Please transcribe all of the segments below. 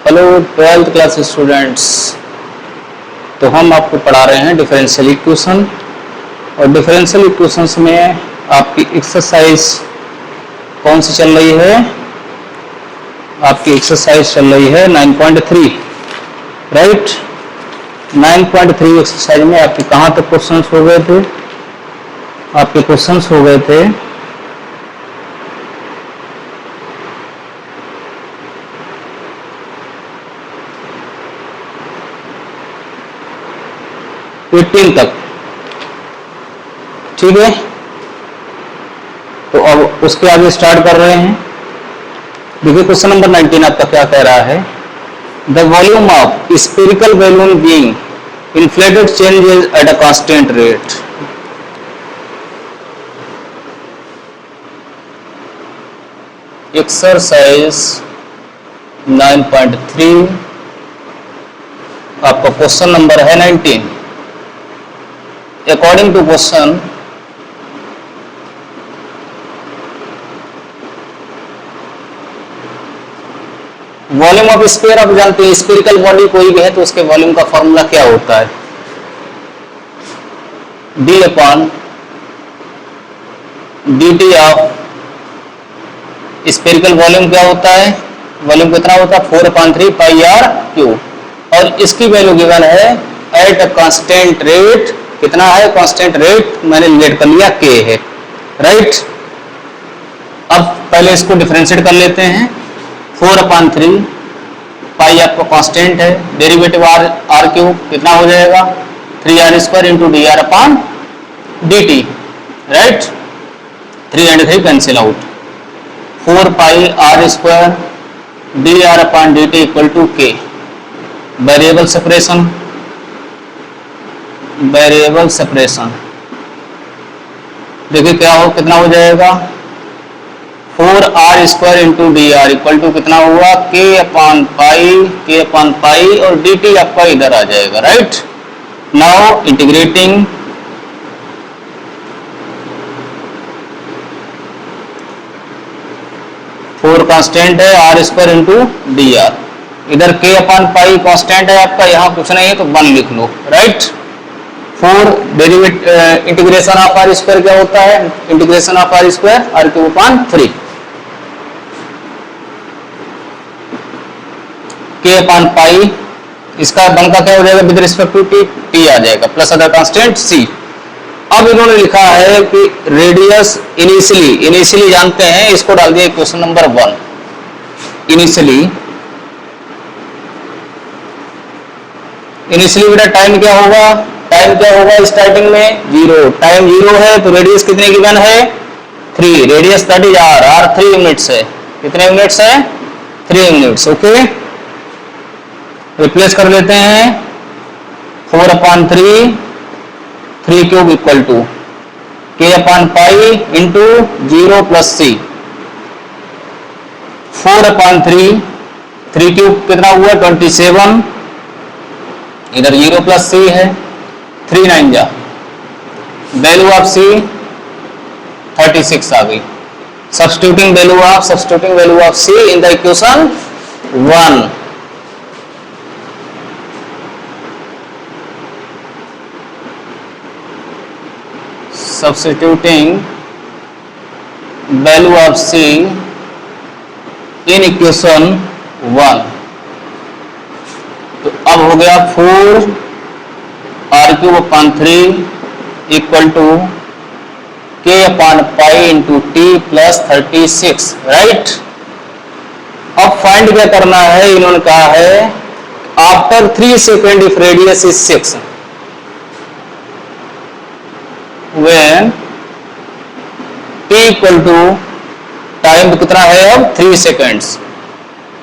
Hello 12th class students. तो हम आपको पढ़ा रहे हैं डिफरेंशियल इक्वेशन और डिफरेंशियल इक्वेशंस में आपकी एक्सरसाइज कौन सी चल रही है? आपकी एक्सरसाइज चल रही है 9.3, राइट। 9.3 एक्सरसाइज में आपके कहाँ तक क्वेश्चंस हो गए थे? आपके क्वेश्चंस हो गए थे 18 तक, ठीक है। तो अब उसके आगे स्टार्ट कर रहे हैं। देखिए क्वेश्चन नंबर 19 आपका क्या कह रहा है? The volume of spherical balloon being inflated changes at a constant rate. Exercise 9.3 आपका क्वेश्चन नंबर है 19। According to question, volume of sphere आप जानते हैं, स्फेरिकल बॉडी कोई भी है तो उसके वॉल्यूम का फॉर्मूला क्या होता है? d upon dt of spherical volume क्या होता है? वॉल्यूम कितना होता है? 4/3 पाई आर क्यूब। और इसकी वैल्यू गिवन है एट अ कांस्टेंट रेट। कितना है कांस्टेंट रेट? मैंने लेट कर लिया k है, राइट। अब पहले इसको डिफरेंशिएट कर लेते हैं। 4/3 पाई आपका कांस्टेंट है, डेरिवेटिव आर क्यूब कितना हो जाएगा? 3r² into D r upon d t, right. 3 and 3 cancel out. 4 pi r² d r upon d t equal to k। Variable separation, variable separation देखिए क्या हो, कितना हो जाएगा? 4r² into D r equal to कितना हुआ? k upon पाई और dt आपका इधर आ जाएगा, right. Now integrating, four constant है, r² इंटू डी आर, इधर k अपॉन पाई कांस्टेंट है आपका, यहां कुछ नहीं है तो 1 लिख लो, right. 4 derivative integration of r² क्या होता है? Integration of r² r³ upon 3 k upon pi, इसका वन का क्या हो जाएगा विद रिस्पेक्ट टू t आ जाएगा, प्लस अदर कांस्टेंट c। अब इन्होंने लिखा है कि रेडियस इनिशियली जानते हैं, इसको डाल दिया क्वेश्चन नंबर 1। इनिशियली बेटा टाइम क्या होगा? टाइम क्या होगा स्टार्टिंग में? 0। टाइम 0 है तो रेडियस कितने गिवन है? 3। Radius that is r 3 units है। कितने यूनिट्स है? 3 यूनिट्स, ओके। रिप्लेस कर लेते हैं। 4/3 3 cube equal to k upon pi into 0 plus c। 4/3 3 cube कितना हुआ? 27, इधर 0 प्लस c है, 3 9 जा, वैल्यू ऑफ c 36 आ गई। Substituting value of c in the equation 1। Substituting value of c in equation 1। तो अब हो गया 4r³ upon 3 equal to k upon pi into T plus 36, right. अब फाइंड क्या करना है? इन्होंने कहा है after 3 second if radius is 6 when t equal to time कितना है? अब 3 सेकेंड्स,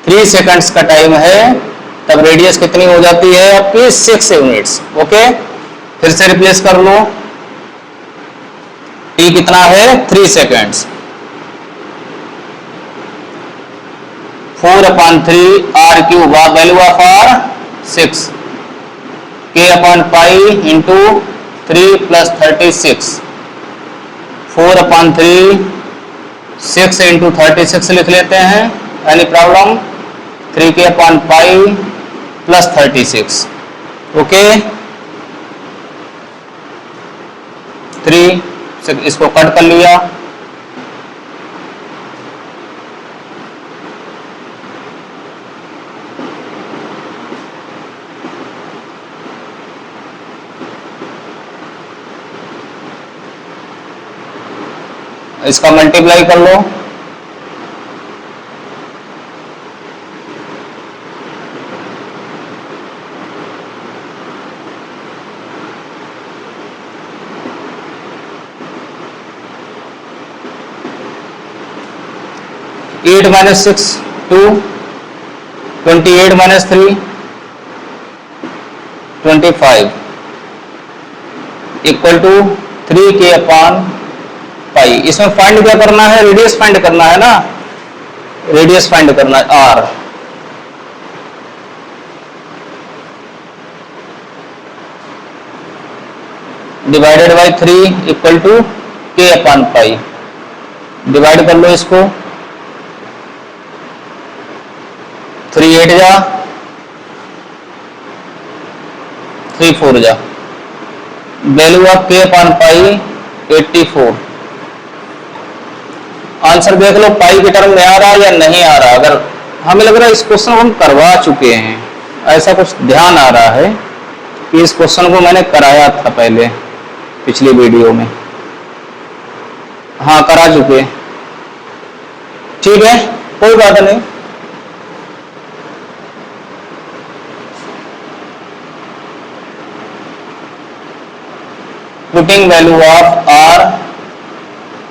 3 सेकेंड्स का टाइम है, तब रेडियस कितनी हो जाती है आपकी? 6 यूनिट्स, ओके। फिर से रिप्लेस कर लो। t कितना है? 3 seconds. 4/3 r³ value of r 6, k upon pi into 3 plus 36। 4/3 6 into 36 लिख लेते हैं। Any problem? 3k/पाई प्लस 36। ओके 3 से इसको कट कर लिया, इसका मल्टीप्लाई कर लो, eight minus 6 2, 28 minus 3 25 equal to 3k/पाई। इसमें फाइंड क्या करना है, रेडियस फाइंड करना है ना, रेडियस फाइंड करना है r। Divided by 3 equal to k/पाई। डिवाइड कर लो इसको, 3 8 जा 3 4 जा, वैल्यू ऑफ k/पाई 84। आंसर देख लो, पाई के टर्म में आ रहा है या नहीं आ रहा। अगर हमें लग रहा है इस क्वेश्चन को हम करवा चुके हैं, ऐसा कुछ ध्यान आ रहा है कि इस क्वेश्चन को मैंने कराया था पहले पिछली वीडियो में। हाँ करा चुके, ठीक है कोई बात नहीं। Putting value of r,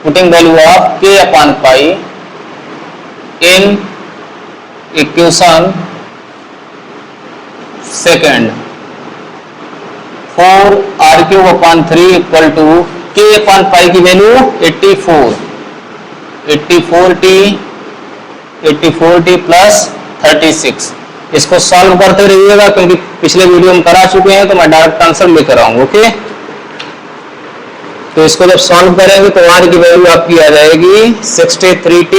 putting value of k/पाई in equation second, 4r³ equal to k/पाई की वैल्यू 84t प्लस 36। इसको सॉल्व करते रहिएगा क्योंकि पिछले वीडियो में करा चुके हैं, तो मैं डायरेक्ट आंसर लेकर आऊंगा। ओके तो इसको जब सॉल्व करेंगे तो r की वैल्यू आपकी आ जाएगी 63t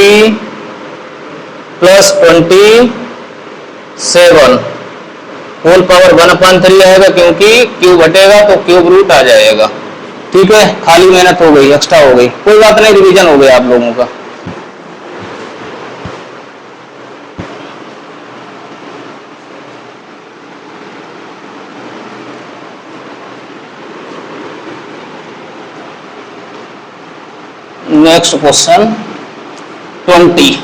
प्लस 27 होल पावर 1/3 आएगा, क्योंकि क्यूब हटेगा तो क्यूब रूट आ जाएगा। ठीक है, खाली मेहनत हो गई, एक्स्ट्रा हो गई, कोई बात नहीं, रिवीजन हो गया आप लोगों का। Next question 20।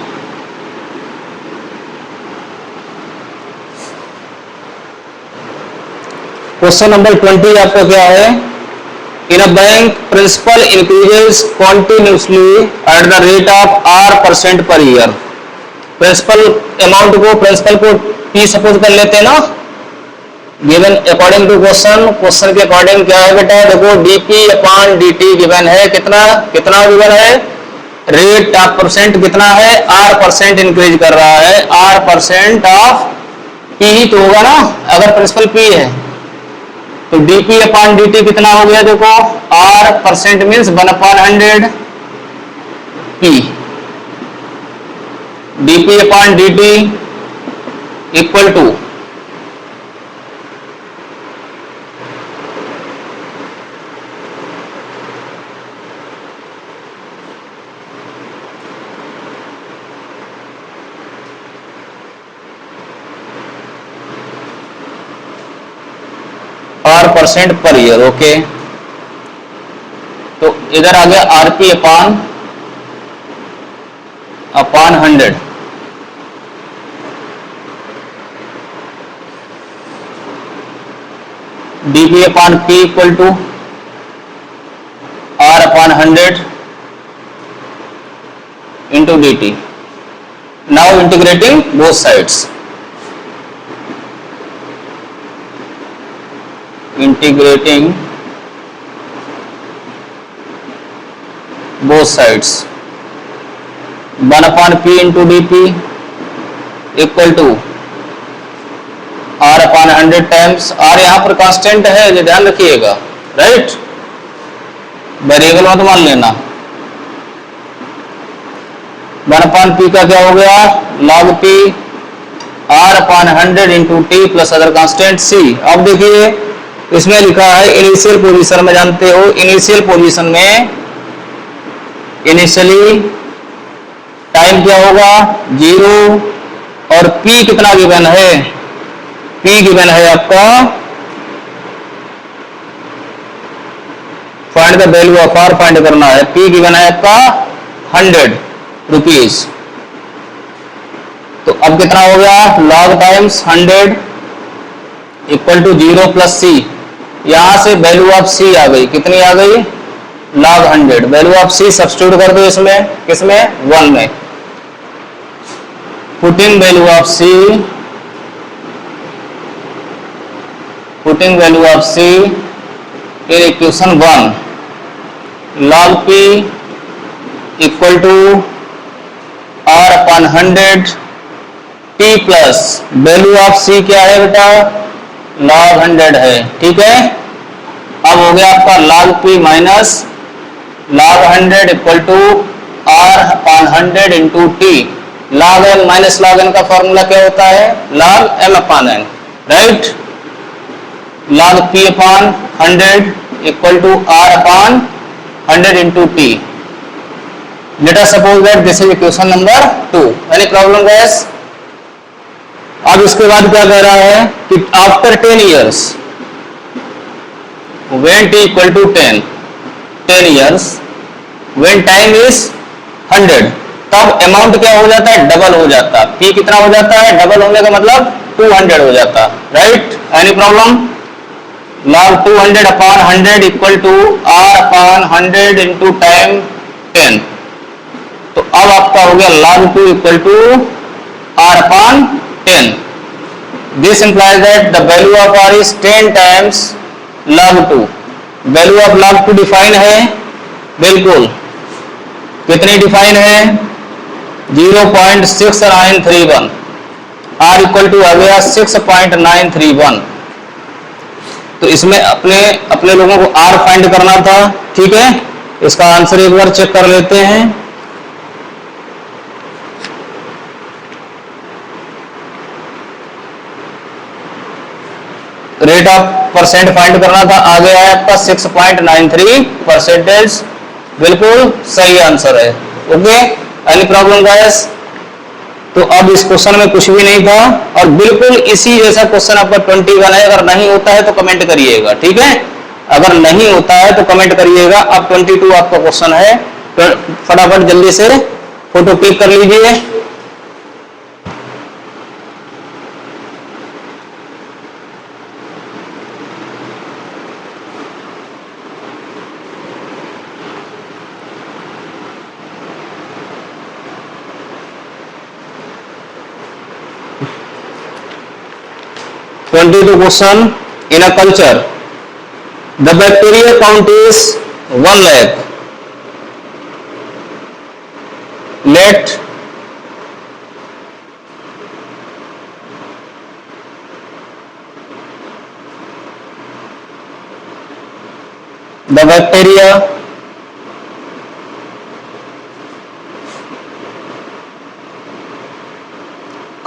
क्वेश्चन नंबर 20 आपका क्या है, in a bank principal increases continuously at the rate of r% per year. Principal amount को, प्रिंसिपल को p सपोज कर लेते हैं ना, given according to question, question के अकॉर्डिंग क्या है बेटा, देखो dp/dt गिवन है, कितना कितना गिवन है, रेट ऑफ परसेंट कितना है, r% इंक्रीज कर रहा है, r% ऑफ p ही तो होगा ना, अगर प्रिंसिपल p है तो dp/dt कितना हो गया, देखो r% means 1/100 p, dp/dt equal to r% per year. Okay तो इधर आ गया rp/100, dp/p equal to r/100 into dt। Now integrating both sides, integrating both sides, 1/p into dp equal to r/100 times, r यहां पर constant है, ये ध्यान रखिएगा, राइट, वेरिएबल मत मान लेना। 1/p का क्या हो गया, log p R/100 into T plus other constant C. अब देखिए इसमें लिखा है इनिशियल पोजीशन में, जानते हो इनिशियल पोजीशन में इनिशियली टाइम क्या होगा 0 और P कितना गिवन है, P गिवन है आपका, find the value of R find करना है, P गिवन है आपका 100 रुपीज। तो अब कितना हो गया log times 100 equal to 0 plus C. यहां से वैल्यू ऑफ सी आ गई, कितनी आ गई log 100। Value of C substitute कर दो इसमें, किसमें 1 में। Putting value of C, putting value of C in equation 1, log p equal to R/100 t plus value of C क्या है बेटा log 100 है, ठीक है। अब हो गया आपका log p minus log 100 equal to R/100 into t. log n minus log n का फॉर्मूला क्या होता है log m/n, right. log p upon 100 equal to R/100 into t. Let us suppose that this is equation number 2। Any problem guys? अब इसके बाद क्या कह रहा है कि आफ्टर 10 years when t equal to 10 years when time is 100, तब अमाउंट क्या हो जाता है डबल हो जाता है। p कितना हो जाता है, डबल होने का मतलब 200 हो जाता है, right. Any problem? log 200 upon 100 equal to R/100 into time 10। तो अब आपका हो गया log 2 equal to R/10। This implies that the value of R is 10 times log 2। Value of log 2 define है, बिल्कुल कितनी डिफाइन है 0.6931। R इक्वल टू आ गया 6.931। तो इसमें अपने लोगों को R फाइंड करना था, ठीक है। इसका आंसर एक बार चेक कर लेते हैं। रेट ऑफ परसेंट फाइंड करना था, आ गया है आपका 6.93%। बिल्कुल सही आंसर है, ओके। Any problem guys? तो अब इस क्वेश्चन में कुछ भी नहीं था और बिल्कुल इसी जैसा क्वेश्चन आपका 21 है। अगर नहीं होता है तो कमेंट करिएगा, ठीक है। अगर नहीं होता है तो कमेंट करिएगा। अब 22 आपका क्वेश्चन है, तो फटाफट जल्दी से फोटो क्लिक कर लीजिए। Question in a culture, the bacteria count is 1 lakh. Let the bacteria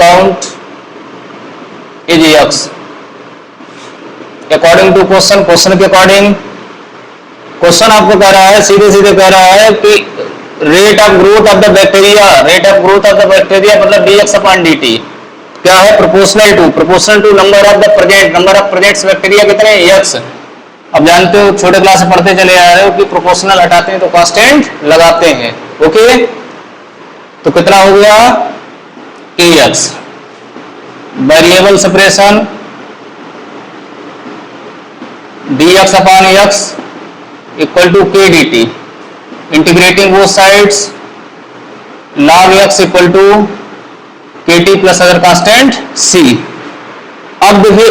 count is X. According to question, question के अकॉर्डिंग क्वेश्चन आपको कह रहा है, सीधे सीधे कह रहा है कि rate of growth of the bacteria, rate of growth of the bacteria मतलब dx/dt क्या है proportional to number of the present, number of presents bacteria कितने x। अब जानते हो छोटे क्लास से पढ़ते चले आ रहे हो कि प्रोपोर्शनल हटाते हैं तो कांस्टेंट लगाते हैं, ओके। तो कितना हो गया kx। Variable separation dx/x equal to k dt, integrating both sides log x equal to kt plus other constant c। अब देखिए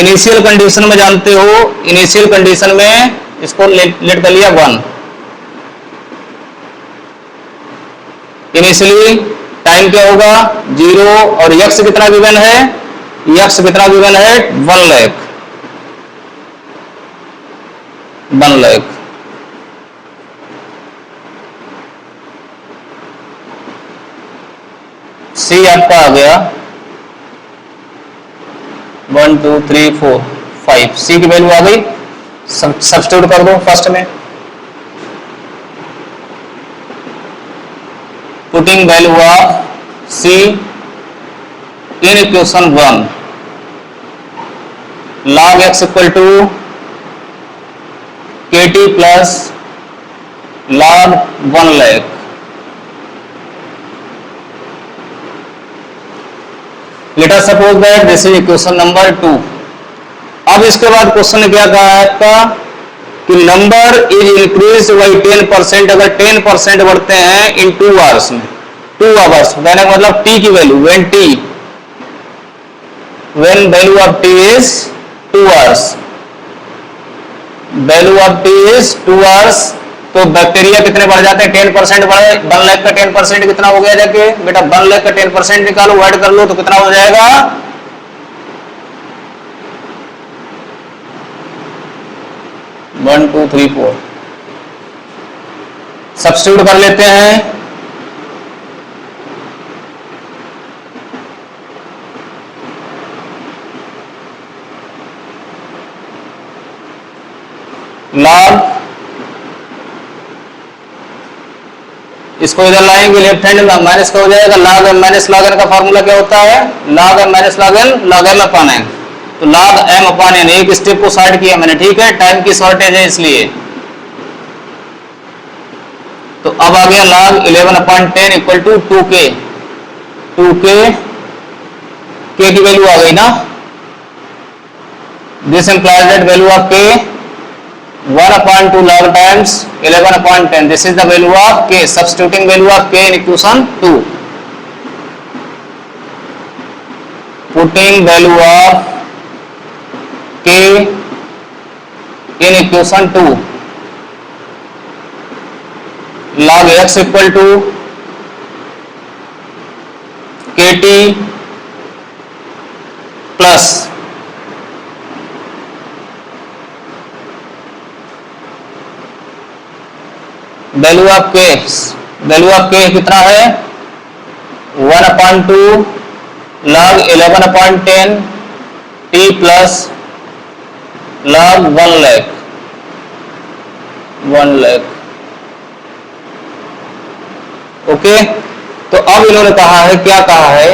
इनिशियल कंडीशन में जानते हो, इनिशियल कंडीशन में इसको लेट कर लिया 1। इनिशियली टाइम क्या होगा 0 और x कितना गिवन है, x कितना गिवन है 1 लाख। 1 लाख सी आपका आ गया 1 2 3 4 5, सी की वैल्यू आ गई, सब्स्टिट्यूट कर दो फर्स्ट में, putting value of C in equation 1, log x equal to kt plus log 1 lakh, let us suppose that this is equation number 2। अब इसके बाद क्वेश्चन ने क्या कहा है आपका कि नंबर इज इंक्रीज बाई 10%, अगर 10% बढ़ते हैं इन 2 आवर्स में, 2 आवर्स मैंने मतलब t की value when value of t is 2 hours, value of t is 2 hours, तो बैक्टीरिया कितने बढ़ जाते हैं, 10% बढ़े, 1 लाख का 10% कितना हो गया, जाके बेटा 1 लाख का 10% निकालो, ऐड कर लो तो कितना हो जाएगा, 1 2 3 4, सब्स्टिट्यूट कर लेते हैं, लॉग, इसको इधर लाएंगे लेफ्ट हैंड में, माइनस का हो जाएगा, log M minus log N का फॉर्मूला क्या होता है, log M minus log M upon N, तो लॉग एम अपॉन एन, एक स्टेप को शॉर्ट किया मैंने, ठीक है, टाइम की शॉर्टेज है इसलिए, तो अब आ गया log 11 upon 10 equal to 2k, k की वैल्यू आ गई ना, this implies that value of k 1 upon 2 log times 11 upon 10, this is the value of k, substituting value of k in equation 2, putting value of k in equation 2, log x equal to kt plus value of के कितना है, 1 upon 2 log 11 upon 10 t plus log 1 lakh, okay. तो अब इन्होंने कहा है, क्या कहा है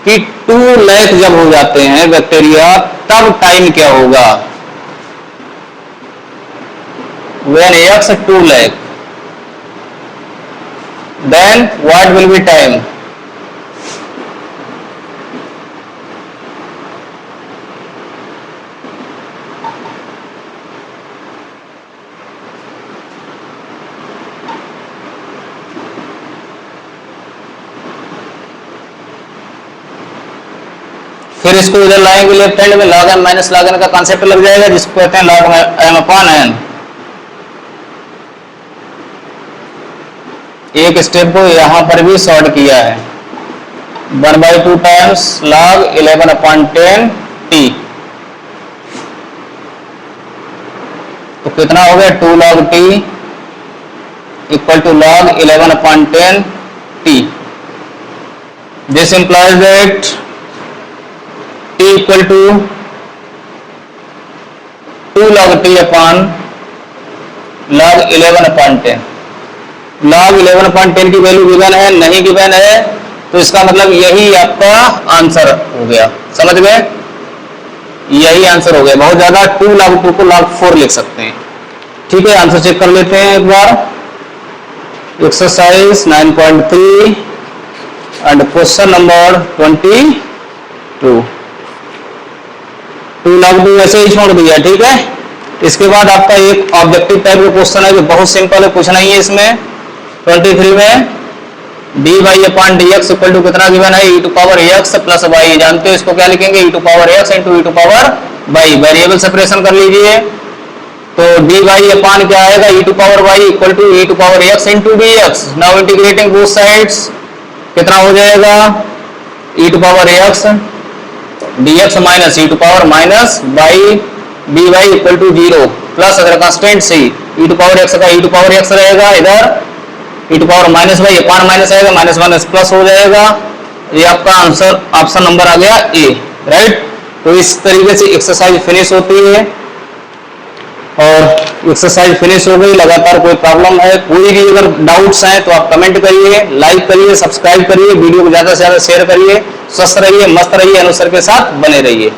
कि 2 लाख जब हो जाते हैं बैक्टीरिया तब टाइम क्या होगा, when x 2 lakh then what will be time, फिर इसको इधर लाएंगे लेफ्ट हैंड में, log m minus log n का कॉन्सेप्ट लग जाएगा, जिसको कहते हैं log m अपॉन n, एक स्टेप को यहां पर भी शॉर्ट किया है, 1/2 टाइम्स log 11 अपॉन 10 t, तो कितना हो गया 2 log t equal to log 11 upon 10 t, this implies that t equal to 2 log t upon log 11 upon 10, log 11 upon 10 की वैल्यू गिवन है, नहीं गिवन है, तो इसका मतलब यही आपका आंसर हो गया, समझ गए, यही आंसर हो गया, बहुत ज्यादा 2 log 2 को log 4 लिख सकते हैं, ठीक है। आंसर चेक कर लेते हैं एक बार, exercise 9.3 and question number 22, 2 log 2 ऐसे ही छोड़ दिया, ठीक है। इसके बाद आपका एक ऑब्जेक्टिव टाइप का क्वेश्चन है जो बहुत सिंपल है, कुछ नहीं है इसमें, 23 में dy upon dx equal to कितना गिवन है, e to power x plus y, जानते हो इसको क्या लिखेंगे, e to power x into e to power y, variable separation कर लीजिए, तो dy अपॉन क्या आएगा, e to power y equal to e to power x into dx, now integrating both sides कितना हो जाएगा, e to power x dx minus e to power minus y dy equal to 0 plus अगर constant C e to power x का e to power x रहेगा, इधर e to power minus Y upon minus आएगा, minus minus plus हो जाएगा, ये आपका answer option number आ गया ए, राइट। तो इस तरीके से एक्सरसाइज फिनिश होती है। और एक्सरसाइज फिनिश हो गई। लगातार कोई प्रॉब्लम है, कोई भी अगर डाउट्स हैं तो आप कमेंट करिए, लाइक करिए, सब्सक्राइब करिए, वीडियो को ज्यादा से ज्यादा शेयर करिए। स्वस्थ रहिए, मस्त रहिए, अनुसार के साथ बने रहिए।